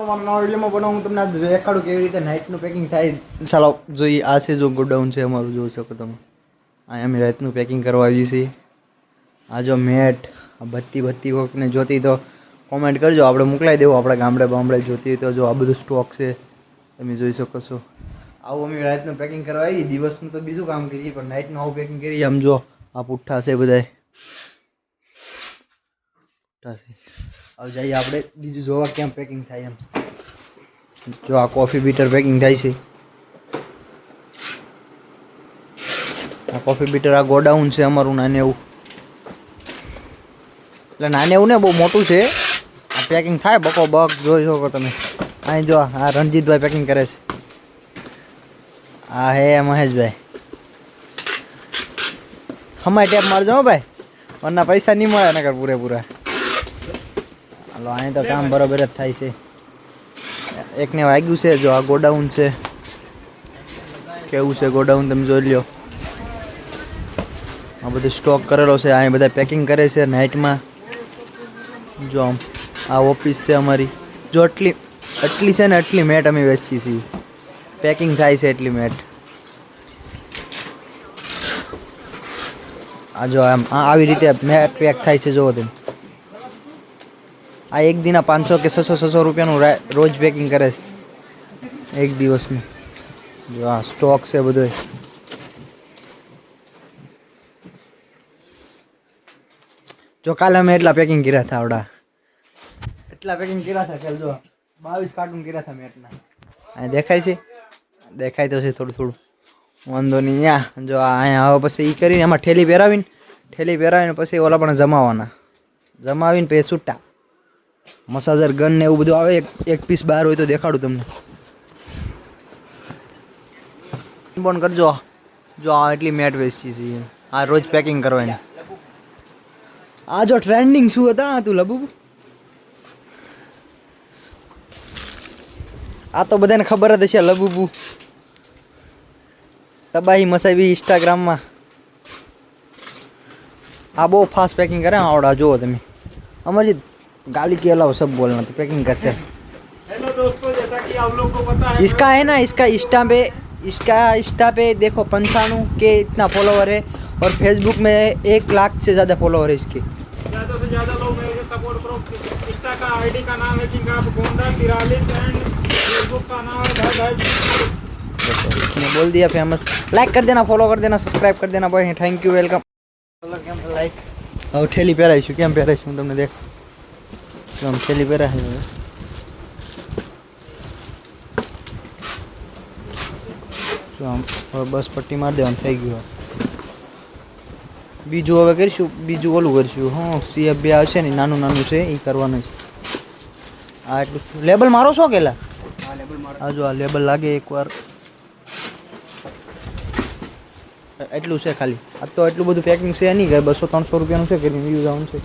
તમારા નવા વિડીયોમાં બનાવું હું તમને આજ દેખાડું કેવી રીતે નાઇટનું પેકિંગ થાય. ચાલો જોઈએ. આ છે જો ગોડાઉન છે અમારું, જોઈ શકો તમે. અહીંયા અમે રાતનું પેકિંગ કરવા આવીએ છીએ. આ જો મેટ, બત્તી કોકને જોતી તો કોમેન્ટ કરજો, આપણે મોકલાવી દેવું આપણે ગામડે જોતી હોય તો. જો આ બધું સ્ટોક છે તમે જોઈ શકો છો. આવું અમે રાતનું પેકિંગ કરવા આવી. દિવસનું તો બીજું કામ કરીએ પણ નાઇટનું આવું પેકિંગ કરીએ. આમ જો આ પુઠ્ઠા છે બધા પુઠ્ઠા છે. હવે જઈએ આપણે બીજું જોવા કેમ પેકિંગ થાય એમ. જો આ કોફી બીટર પેકિંગ થાય છે. આ કોફી બીટર, આ ગોડાઉન છે અમારું નાને એવું. એટલે નાને એવું ને, બહુ મોટું છે. આ પેકિંગ થાય બકો બક જોઈ શકો તમે. અહીં જો આ રણજીતભાઈ પેકિંગ કરે છે. આ હે મહેશભાઈ. હમાય ટેપ મારજો હો ભાઈ, વરના પૈસા નહીં મળે નકર પૂરેપૂરા. હાલો અહીં તો કામ બરોબર જ થાય છે. એકને વાગ્યું છે. જો આ ગોડાઉન છે, કેવું છે ગોડાઉન તમે જોઈ લ્યો. આ બધું સ્ટોક કરેલો છે. અહીં બધા પેકિંગ કરે છે નાઇટમાં. જો આમ આ ઓફિસ છે અમારી. જો આટલી છે ને, આટલી મેટ અમે વેચીએ છીએ. પેકિંગ થાય છે એટલી મેટ. આ જો આમ આવી રીતે મેટ પેક થાય છે. જોવો તમે. આ એક દિના 500 કે 600 રૂપિયાનું રોજ પેકિંગ કરે છે એક દિવસનું. જો આ સ્ટોક છે બધો. જો કાલે અમે એટલા પેકિંગ કર્યા હતા. એટલા પેકિંગ કર્યા હતા કાલે. જો 22 કાર્ટૂન કર્યા હતા મેટના. અહીં દેખાય છે, દેખાય તો છે થોડું વાંધો નહીં. ત્યાં જો અહીંયા હવે પછી એ કરીને એમાં ઠેલી પહેરાવીને પછી ઓલા પણ જમાવીને પછી છૂટા મસાજર ગન ને એવું બધું આવે. એક પીસ બહાર હોય તો દેખાડું તમને. પણ કરજો. જો આ એટલી મેટ વેચી છે. આ રોજ પેકિંગ કરવાની. આ જો ટ્રેન્ડિંગ શું હતા તું લબુ. આ તો બધાને ખબર જ હશે. લબુબુ તબાહી મસાવી ઇન્સ્ટાગ્રામમાં. આ બહુ फास्ट पैकिंग करे आवड़ा जो તમે अमरजीत गाली के अलावा सब बोलना तो पैकिंग करते हैं. हेलो दोस्तों, जैसा कि आप लोग को पता है इसका है ना, इसका इंस्टा पे देखो 95 के इतना फॉलोवर है और फेसबुक में 1 लाख से ज़्यादा फॉलोवर है इसके. ज़्यादा से ज़्यादा लोग मेरे सपोर्ट करो. इंस्टा का आईडी का नाम है king of Gonda 43 and Facebook का नाम है इसने बोल दिया फेमस. लाइक कर देना, फॉलो कर देना, सब्सक्राइब कर देना भाई. Thank you, welcome. लाइक હવે ઠેલી પહેરાવીશું. કેમ પહેરાવીશું તમને દેખ. આમ ઠેલી પહેરાવી હવે આમ. હવે બસ પટ્ટી મારી દેવાનું, થઈ ગયું. બીજું હવે કરીશું, બીજું ઓલું કરીશું. હા, CF2 આવશે ને, નાનું છે એ કરવાનું છે. આ એટલું લેબલ મારો છો કેલા. હા જો આ લેબલ લાગે એકવાર. એટલું છે ખાલી. આ તો એટલું બધું પેકિંગ છે નહીં, 200-300 રૂપિયાનું છે. કરીને વ્યૂઝ આવવાનું છે.